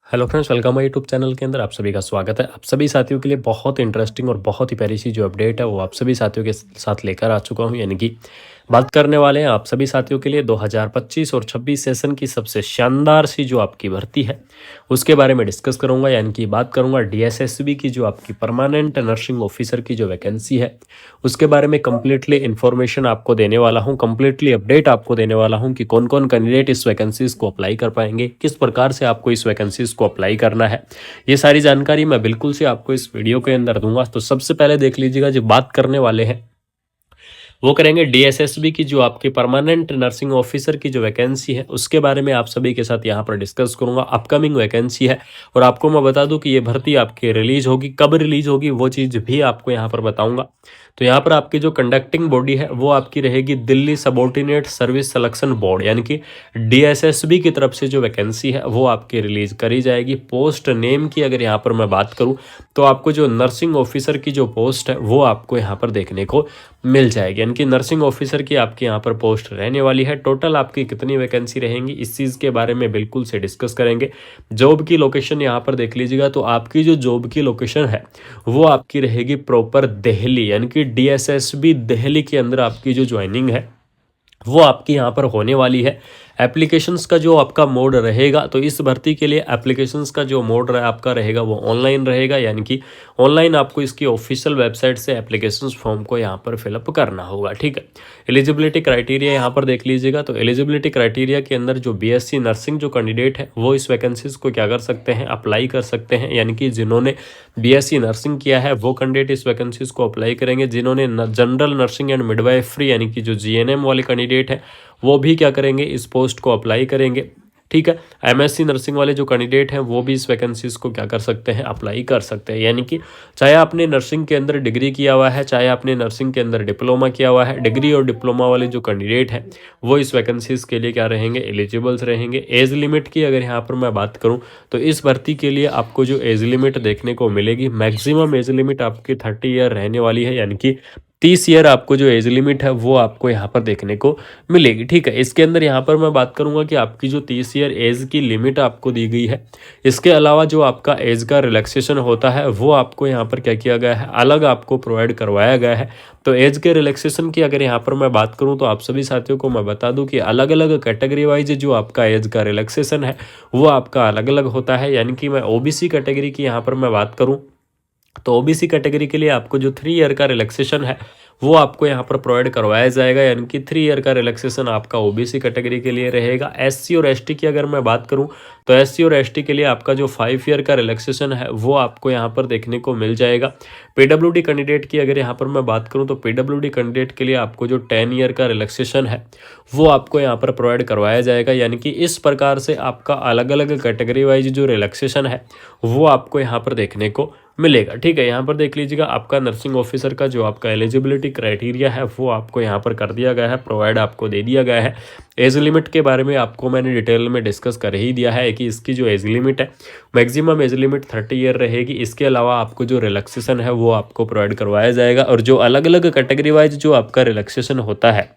Hello friends, welcome my YouTube channel के अंदर आप सभी का स्वागत है। आप सभी साथियों के लिए बहुत इंटरेस्टिंग और बहुत ही प्यारी सी जो अपडेट है वो आप सभी साथियों के साथ लेकर आ चुका हूं। यानी कि बात करने वाले हैं आप सभी साथियों के लिए 2025 और 26 सेशन की सबसे शानदार सी जो आपकी भर्ती है उसके बारे में डिस्कस करूंगा। यानी कि बात करूंगा डीएसएसबी की जो आपकी परमानेंट नर्सिंग ऑफिसर की जो वैकेंसी है उसके बारे में कंप्लीटली इन्फॉर्मेशन आपको देने वाला हूं, कंप्लीटली अपडेट आपको देने वाला हूं कि कौन कौन कैंडिडेट इस वैकेंसीज को अप्लाई कर पाएंगे, किस प्रकार से आपको इस वैकेंसीज को अप्लाई करना है। ये सारी जानकारी मैं बिल्कुल से आपको इस वीडियो के अंदर दूंगा। तो सबसे पहले देख लीजिएगा, जो बात करने वाले हैं वो करेंगे डीएसएसबी की जो आपकी परमानेंट नर्सिंग ऑफिसर की जो वैकेंसी है उसके बारे में आप सभी के साथ यहाँ पर डिस्कस करूंगा। अपकमिंग वैकेंसी है और आपको मैं बता दूं कि ये भर्ती आपकी रिलीज होगी, कब रिलीज होगी वो चीज़ भी आपको यहाँ पर बताऊंगा। तो यहाँ पर आपकी जो कंडक्टिंग बॉडी है वो आपकी रहेगी Delhi subordinate service selection board, यानी कि डीएसएसबी की तरफ से जो वैकेंसी है वो आपकी रिलीज करी जाएगी। पोस्ट नेम की अगर यहाँ पर मैं बात करूँ तो आपको जो नर्सिंग ऑफिसर की जो पोस्ट है वो आपको यहाँ पर देखने को मिल जाएगी। यानी कि नर्सिंग ऑफिसर की आपकी यहाँ पर पोस्ट रहने वाली है। टोटल आपकी कितनी वैकेंसी रहेंगी इस चीज़ के बारे में बिल्कुल से डिस्कस करेंगे। जॉब की लोकेशन यहाँ पर देख लीजिएगा, तो आपकी जो जॉब की लोकेशन है वो आपकी रहेगी प्रॉपर दिल्ली, यानी कि डीएसएसबी दिल्ली के अंदर आपकी जो ज्वाइनिंग है वो आपकी यहाँ पर होने वाली है। एप्लीकेशंस का जो आपका मोड रहेगा, तो इस भर्ती के लिए एप्लीकेशंस का जो मोड आपका रहेगा वो ऑनलाइन रहेगा। यानी कि ऑनलाइन आपको इसकी ऑफिशियल वेबसाइट से एप्लीकेशंस फॉर्म को यहाँ पर फिलअप करना होगा। ठीक है। एलिजिबिलिटी क्राइटेरिया यहाँ पर देख लीजिएगा, तो एलिजिबिलिटी क्राइटेरिया के अंदर जो बीएससी नर्सिंग जो कैंडिडेट है वो इस वैकेंसीज को क्या कर सकते हैं, अप्लाई कर सकते हैं। यानी कि जिन्होंने बीएससी नर्सिंग किया है वो कैंडिडेट इस वैकेंसीज को अप्लाई करेंगे। जिन्होंने जनरल नर्सिंग एंड मिडवाइफरी यानी कि जो जीएनएम वाले कैंडिडेट है वो भी क्या करेंगे, इस पोस्ट को अप्लाई करेंगे। ठीक है। एमएससी नर्सिंग वाले जो कैंडिडेट हैं वो भी इस वैकेंसीज को क्या कर सकते हैं, अप्लाई कर सकते हैं। यानी कि चाहे आपने नर्सिंग के अंदर डिग्री किया हुआ है, चाहे आपने नर्सिंग के अंदर डिप्लोमा किया हुआ है, डिग्री और डिप्लोमा वाले जो कैंडिडेट हैं वो इस वैकेंसीज के लिए क्या रहेंगे, एलिजिबल्स रहेंगे। एज लिमिट की अगर यहाँ पर मैं बात करूँ तो इस भर्ती के लिए आपको जो एज लिमिट देखने को मिलेगी, मैक्सिमम एज लिमिट आपकी 30 ईयर रहने वाली है। यानी कि 30 ईयर आपको जो एज लिमिट है वो आपको यहाँ पर देखने को मिलेगी। ठीक है। इसके अंदर यहाँ पर मैं बात करूँगा कि आपकी जो 30 ईयर एज की लिमिट आपको दी गई है, इसके अलावा जो आपका एज का रिलैक्सेशन होता है वो आपको यहाँ पर क्या किया गया है, अलग आपको प्रोवाइड करवाया गया है। तो एज के रिलैक्सेशन की अगर यहाँ पर मैं बात करूँ तो आप सभी साथियों को मैं बता दूँ कि अलग अलग कैटेगरी वाइज जो आपका एज का रिलैक्सेशन है वो आपका अलग अलग होता है। यानी कि मैं ओबीसी कैटेगरी की यहाँ पर मैं बात करूँ तो ओबीसी कैटेगरी के लिए आपको जो 3 ईयर का रिलैक्सेशन है वो आपको यहाँ पर प्रोवाइड करवाया जाएगा। यानी कि 3 ईयर का रिलैक्सेशन आपका ओबीसी कैटेगरी के लिए रहेगा। एससी और एसटी की अगर मैं बात करूँ तो एससी और एसटी के लिए आपका जो 5 ईयर का रिलैक्सेशन है वो आपको यहाँ पर देखने को मिल जाएगा। पीडब्ल्यूडी कैंडिडेट की अगर यहाँ पर मैं बात करूँ तो पीडब्ल्यूडी कैंडिडेट के लिए आपको जो 10 ईयर का रिलैक्सेशन है वो आपको यहाँ पर प्रोवाइड करवाया जाएगा। यानी कि इस प्रकार से आपका अलग अलग कैटेगरी वाइज जो रिलैक्सेशन है वो आपको यहाँ पर देखने को मिलेगा। ठीक है। यहाँ पर देख लीजिएगा, आपका नर्सिंग ऑफिसर का जो आपका एलिजिबिलिटी क्राइटेरिया है वो आपको यहाँ पर कर दिया गया है, प्रोवाइड आपको दे दिया गया है। एज लिमिट के बारे में आपको मैंने डिटेल में डिस्कस कर ही दिया है कि इसकी जो एज लिमिट है मैक्सिमम एज लिमिट 30 ईयर रहेगी। इसके अलावा आपको जो रिलैक्सेशन है वो आपको प्रोवाइड करवाया जाएगा और जो अलग अलग कैटेगरी वाइज जो आपका रिलैक्सेशन होता है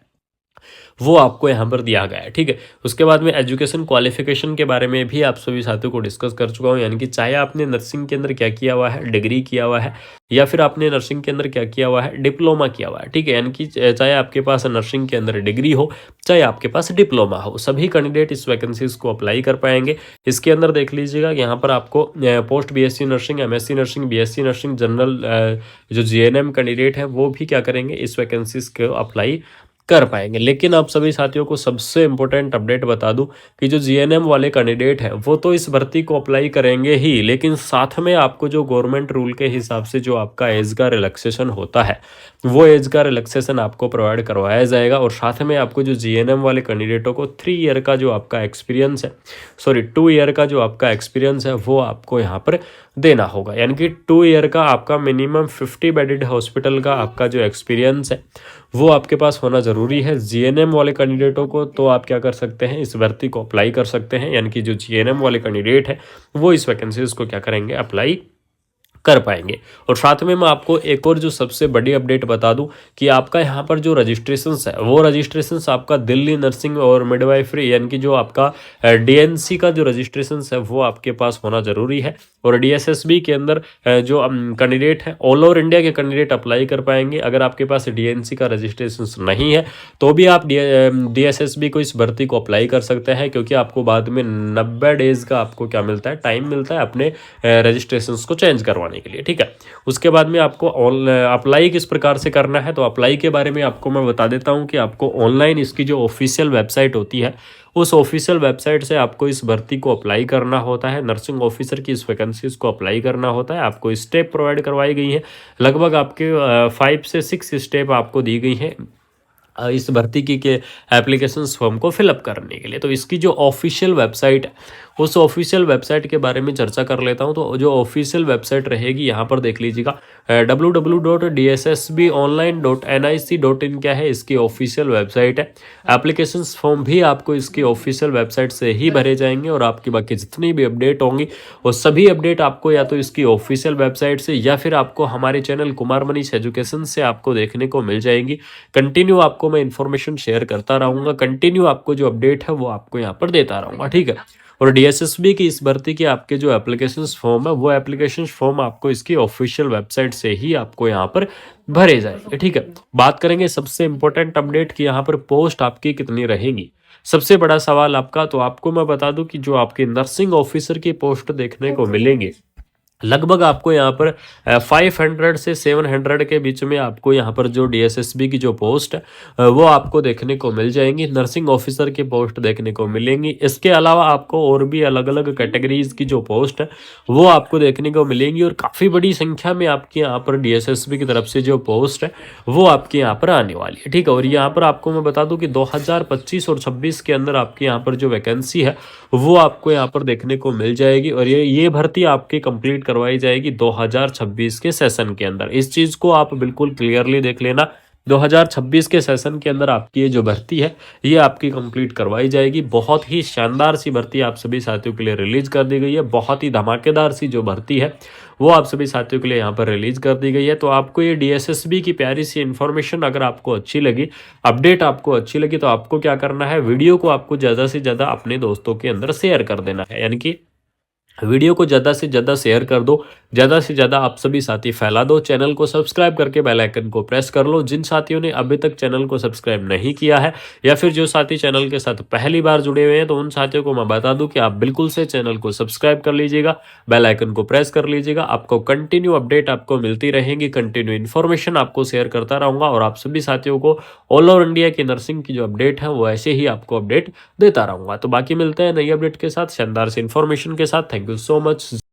वो आपको यहाँ पर दिया गया है। ठीक है। उसके बाद में एजुकेशन क्वालिफिकेशन के बारे में भी आप सभी साथियों को डिस्कस कर चुका हूँ। यानी कि चाहे आपने नर्सिंग के अंदर क्या किया हुआ है, डिग्री किया हुआ है, या फिर आपने नर्सिंग के अंदर क्या किया हुआ है, डिप्लोमा किया हुआ है। ठीक है। यानी कि चाहे आपके पास नर्सिंग के अंदर डिग्री हो, चाहे आपके पास डिप्लोमा हो, सभी कैंडिडेट इस वैकेंसीज को अप्लाई कर पाएंगे। इसके अंदर देख लीजिएगा, यहाँ पर आपको post BSc nursing, MSc nursing, BSc nursing, general जो जीएनएम कैंडिडेट है वो भी क्या करेंगे, इस वैकेंसीज को अप्लाई कर पाएंगे। लेकिन आप सभी साथियों को सबसे इंपॉर्टेंट अपडेट बता दूं कि जो जीएनएम वाले कैंडिडेट हैं वो तो इस भर्ती को अप्लाई करेंगे ही, लेकिन साथ में आपको जो गवर्नमेंट रूल के हिसाब से जो आपका एज का रिलैक्सेशन होता है वो एज का रिलैक्सेशन आपको प्रोवाइड करवाया जाएगा। और साथ में आपको जो जीएनएम वाले कैंडिडेटों को 3 ईयर का जो आपका एक्सपीरियंस है, 2 ईयर का जो आपका एक्सपीरियंस है वो आपको यहाँ पर देना होगा। यानी कि 2 ईयर का आपका मिनिमम 50 बेडेड हॉस्पिटल का आपका जो एक्सपीरियंस है वो आपके पास होना ज़रूरी है। जीएनएम वाले कैंडिडेटों को तो आप क्या कर सकते हैं, इस भर्ती को अप्लाई कर सकते हैं। यानी कि जो जीएनएम वाले कैंडिडेट है वो इस वैकेंसीज को क्या करेंगे, अप्लाई कर पाएंगे। और साथ में मैं आपको एक और जो सबसे बड़ी अपडेट बता दूं कि आपका यहाँ पर जो रजिस्ट्रेशंस है वो रजिस्ट्रेशंस आपका दिल्ली नर्सिंग और मिडवाइफरी यानी कि जो आपका डीएनसी का जो रजिस्ट्रेशंस है वो आपके पास होना जरूरी है। और डीएसएसबी के अंदर जो कैंडिडेट है ऑल ओवर इंडिया के कैंडिडेट अप्लाई कर पाएंगे। अगर आपके पास डीएनसी का रजिस्ट्रेशन नहीं है तो भी आप डीएसएसबी को इस भर्ती को अप्लाई कर सकते हैं, क्योंकि आपको बाद में 90 डेज का आपको क्या मिलता है, टाइम मिलता है अपने रजिस्ट्रेशन को चेंज करवाने के लिए। ठीक है, उसके बाद में आपको अप्लाई किस प्रकार से करना है, तो अप्लाई के बारे में आपको मैं बता देता हूं कि आपको ऑनलाइन इसकी जो ऑफिशियल वेबसाइट होती है उस ऑफिशियल वेबसाइट से आपको इस भर्ती को अप्लाई करना होता है। नर्सिंग ऑफिसर की इस वैकेंसीज को अप्लाई करना होता है। आपको स्टेप प्रोवाइड करवाई गई है, लगभग आपके 5 से 6 स्टेप आपको दी गई हैं इस भर्ती की के एप्लीकेशंस फॉर्म को फिलअप करने के लिए। तो इसकी जो ऑफिशियल वेबसाइट है उस ऑफिशियल वेबसाइट के बारे में चर्चा कर लेता हूं। तो जो ऑफिशियल वेबसाइट रहेगी यहाँ पर देख लीजिएगा www.dssbonline.nic.in क्या है, इसकी ऑफिशियल वेबसाइट है। एप्लीकेशंस फॉर्म भी आपको इसकी ऑफिशियल वेबसाइट से ही भरे जाएंगे और आपकी बाकी जितनी भी अपडेट होंगी वो सभी अपडेट आपको या तो इसकी ऑफिशियल वेबसाइट से या फिर आपको हमारे चैनल कुमार मनीष एजुकेशन से आपको देखने को मिल जाएंगी। कंटिन्यू आपको मैं इन्फॉर्मेशन शेयर करता रहूंगा, कंटिन्यू आपको जो अपडेट है वो आपको यहाँ पर देता रहूंगा। ठीक है, और डीएसएसबी की इस भर्ती के आपके जो एप्लीकेशन फॉर्म है वो एप्लीकेशन फॉर्म आपको इसकी ऑफिशियल वेबसाइट से ही आपको यहाँ पर भरे जाएंगे। ठीक है, बात करेंगे सबसे इंपॉर्टेंट अपडेट की यहाँ पर पोस्ट आपकी कितनी रहेंगी। सबसे बड़ा सवाल आपका, तो आपको मैं बता दूं कि जो आपके नर्सिंग ऑफिसर की पोस्ट देखने को मिलेंगे लगभग आपको यहाँ पर 500 से 700 के बीच में आपको यहाँ पर जो डीएसएसबी की जो पोस्ट है वो आपको देखने को मिल जाएंगी। नर्सिंग ऑफिसर की पोस्ट देखने को मिलेंगी। इसके अलावा आपको और भी अलग अलग कैटेगरीज की जो पोस्ट है वो आपको देखने को मिलेंगी और काफ़ी बड़ी संख्या में आपके यहाँ पर डीएसएसबी की तरफ से जो पोस्ट है वो आपके यहाँ पर आने वाली है। ठीक है, और यहाँ पर आपको मैं बता दूं कि 2025 और 26 के अंदर आपके यहाँ पर जो वैकेंसी है वो आपको यहाँ पर देखने को मिल जाएगी और ये भर्ती आपकी कंप्लीट करवाई जाएगी 2026 के सेशन के अंदर। इस चीज को आप बिल्कुल क्लियरली देख लेना, 2026 के सेशन के अंदर आपकी ये जो भर्ती है ये आपकी कंप्लीट करवाई जाएगी। बहुत ही शानदार सी भर्ती आप सभी साथियों के लिए रिलीज कर दी गई है। बहुत ही धमाकेदार सी जो भर्ती है वो आप सभी साथियों के लिए यहाँ पर रिलीज कर दी गई है। तो आपको ये डीएसएसबी की प्यारी सी इन्फॉर्मेशन अगर आपको अच्छी लगी, अपडेट आपको अच्छी लगी, तो आपको क्या करना है, वीडियो को आपको ज़्यादा से ज़्यादा अपने दोस्तों के अंदर शेयर कर देना है। यानी कि वीडियो को ज़्यादा से ज़्यादा शेयर कर दो, ज़्यादा से ज़्यादा आप सभी साथी फैला दो। चैनल को सब्सक्राइब करके बेल आइकन को प्रेस कर लो। जिन साथियों ने अभी तक चैनल को सब्सक्राइब नहीं किया है या फिर जो साथी चैनल के साथ पहली बार जुड़े हुए हैं तो उन साथियों को मैं बता दूं कि आप बिल्कुल से चैनल को सब्सक्राइब कर लीजिएगा, बेल आइकन को प्रेस कर लीजिएगा। आपको कंटिन्यू अपडेट आपको मिलती रहेंगी, कंटिन्यू इन्फॉर्मेशन आपको शेयर करता रहूँगा और आप सभी साथियों को ऑल ओवर इंडिया की नर्सिंग की जो अपडेट है वो ऐसे ही आपको अपडेट देता रहूँगा। तो बाकी मिलते हैं नई अपडेट के साथ, शानदार से इन्फॉर्मेशन के साथ। Thank you so much.